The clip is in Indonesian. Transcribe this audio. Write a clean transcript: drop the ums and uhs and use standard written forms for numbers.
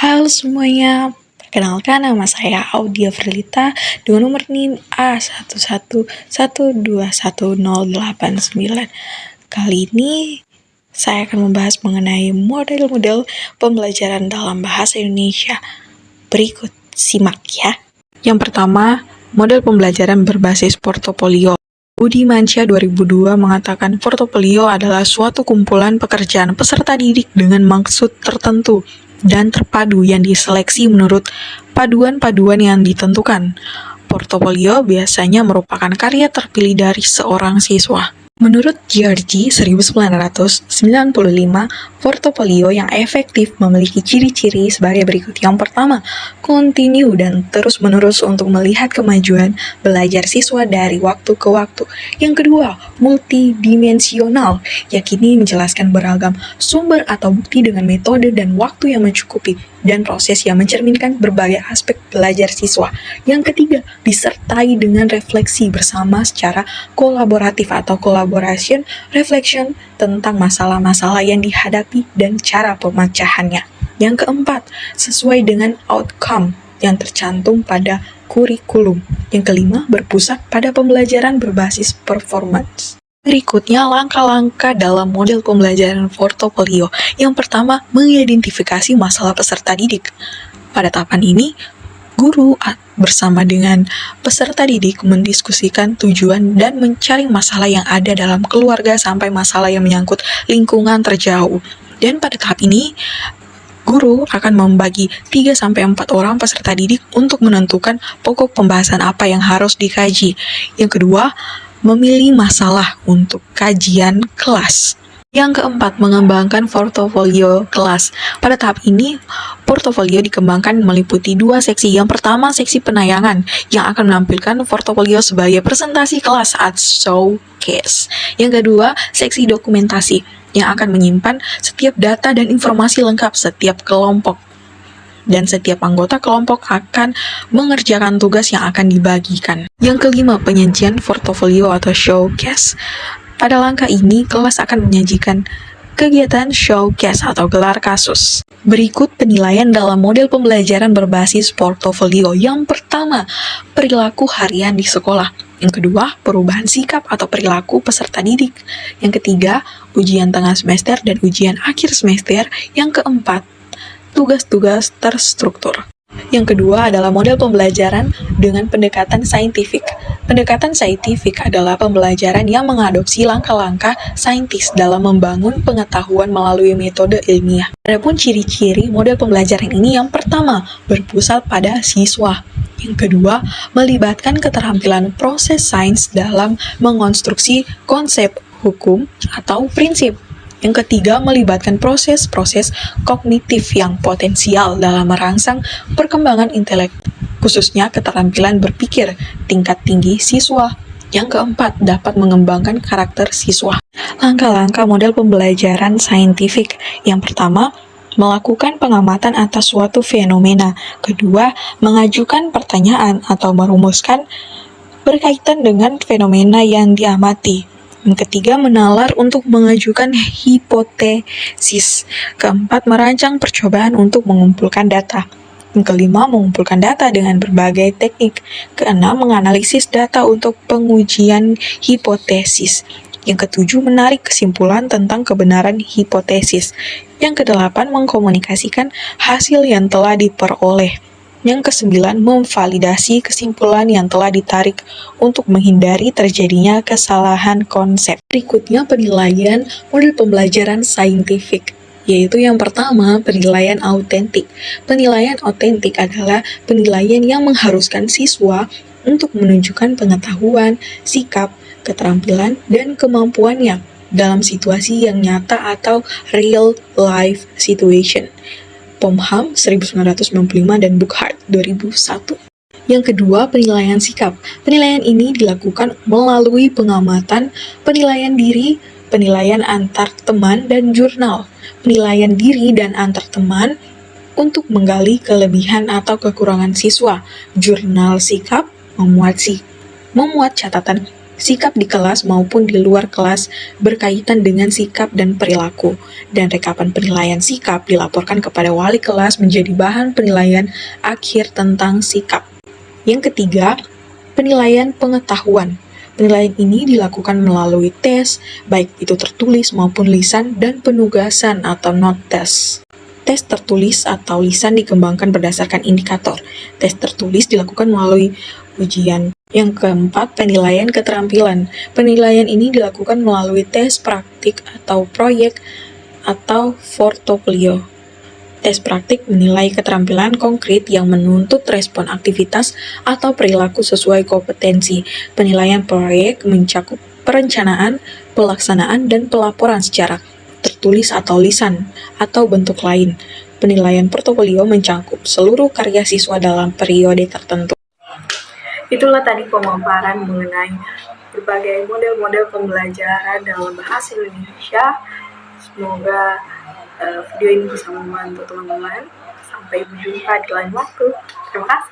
Halo semuanya, perkenalkan nama saya Audia Verlita dengan nomor NIM A1111211089. Kali ini saya akan membahas mengenai model-model pembelajaran dalam bahasa Indonesia. Berikut simak ya. Yang pertama, model pembelajaran berbasis portofolio. Budimansyah 2002 mengatakan portofolio adalah suatu kumpulan pekerjaan peserta didik dengan maksud tertentu dan terpadu yang diseleksi menurut paduan-paduan yang ditentukan. Portofolio biasanya merupakan karya terpilih dari seorang siswa. Menurut Giorgi 1995, portofolio yang efektif memiliki ciri-ciri sebagai berikut. Yang pertama, kontinu dan terus-menerus untuk melihat kemajuan belajar siswa dari waktu ke waktu. Yang kedua, multidimensional, yakni menjelaskan beragam sumber atau bukti dengan metode dan waktu yang mencukupi, dan proses yang mencerminkan berbagai aspek belajar siswa. Yang ketiga, disertai dengan refleksi bersama secara kolaboratif atau collaboration reflection tentang masalah-masalah yang dihadapi dan cara pemecahannya. Yang keempat, sesuai dengan outcome yang tercantum pada kurikulum. Yang kelima, berpusat pada pembelajaran berbasis performance. Berikutnya, langkah-langkah dalam model pembelajaran portofolio. Yang pertama, mengidentifikasi masalah peserta didik. Pada tahapan ini, guru bersama dengan peserta didik mendiskusikan tujuan dan mencari masalah yang ada dalam keluarga sampai masalah yang menyangkut lingkungan terjauh. Dan pada tahap ini, guru akan membagi 3-4 orang peserta didik untuk menentukan pokok pembahasan apa yang harus dikaji. Yang kedua, memilih masalah untuk kajian kelas. Yang keempat, mengembangkan portofolio kelas. Pada tahap ini, portofolio dikembangkan meliputi 2 seksi. Yang pertama, seksi penayangan, yang akan menampilkan portofolio sebagai presentasi kelas atau showcase. Yang kedua, seksi dokumentasi, yang akan menyimpan setiap data dan informasi lengkap setiap kelompok. Dan setiap anggota kelompok akan mengerjakan tugas yang akan dibagikan. Yang kelima, penyajian portofolio atau showcase. Pada langkah ini, kelas akan menyajikan kegiatan showcase atau gelar kasus. Berikut penilaian dalam model pembelajaran berbasis portofolio. Yang pertama, perilaku harian di sekolah. Yang kedua, perubahan sikap atau perilaku peserta didik. Yang ketiga, ujian tengah semester dan ujian akhir semester. Yang keempat, tugas-tugas terstruktur. Yang kedua adalah model pembelajaran dengan pendekatan saintifik. Pendekatan saintifik adalah pembelajaran yang mengadopsi langkah-langkah saintis dalam membangun pengetahuan melalui metode ilmiah. Adapun ciri-ciri model pembelajaran ini, yang pertama, berpusat pada siswa. Yang kedua, melibatkan keterampilan proses sains dalam mengonstruksi konsep, hukum, atau prinsip. Yang ketiga, melibatkan proses-proses kognitif yang potensial dalam merangsang perkembangan intelek, khususnya keterampilan berpikir tingkat tinggi siswa. Yang keempat, dapat mengembangkan karakter siswa. Langkah-langkah model pembelajaran saintifik. Yang pertama, melakukan pengamatan atas suatu fenomena. Kedua, mengajukan pertanyaan atau merumuskan berkaitan dengan fenomena yang diamati. Yang ketiga, menalar untuk mengajukan hipotesis. Keempat, merancang percobaan untuk mengumpulkan data. Yang kelima, mengumpulkan data dengan berbagai teknik. Keenam, menganalisis data untuk pengujian hipotesis. Yang ketujuh, menarik kesimpulan tentang kebenaran hipotesis. Yang kedelapan, mengkomunikasikan hasil yang telah diperoleh. Yang kesembilan, memvalidasi kesimpulan yang telah ditarik untuk menghindari terjadinya kesalahan konsep. Berikutnya, penilaian model pembelajaran saintifik, yaitu yang pertama, penilaian autentik. Penilaian autentik adalah penilaian yang mengharuskan siswa untuk menunjukkan pengetahuan, sikap, keterampilan, dan kemampuannya dalam situasi yang nyata atau real life situation. Pomham 1995 dan Buchart 2001. Yang kedua, penilaian sikap. Penilaian ini dilakukan melalui pengamatan, penilaian diri, penilaian antar teman, dan jurnal. Penilaian diri dan antar teman untuk menggali kelebihan atau kekurangan siswa. Jurnal sikap memuat catatan sikap di kelas maupun di luar kelas berkaitan dengan sikap dan perilaku, dan rekapan penilaian sikap dilaporkan kepada wali kelas menjadi bahan penilaian akhir tentang sikap. Yang ketiga, penilaian pengetahuan. Penilaian ini dilakukan melalui tes, baik itu tertulis maupun lisan, dan penugasan atau not test. Tes tertulis atau lisan dikembangkan berdasarkan indikator. Tes tertulis dilakukan melalui ujian. Yang keempat, penilaian keterampilan. Penilaian ini dilakukan melalui tes praktik atau proyek atau portofolio. Tes praktik menilai keterampilan konkret yang menuntut respon aktivitas atau perilaku sesuai kompetensi. Penilaian proyek mencakup perencanaan, pelaksanaan, dan pelaporan secara tertulis atau lisan, atau bentuk lain. Penilaian portofolio mencakup seluruh karya siswa dalam periode tertentu. Itulah tadi pemaparan mengenai berbagai model-model pembelajaran dalam bahasa Indonesia. Semoga video ini bisa membantu teman-teman. Sampai berjumpa di lain waktu. Terima kasih.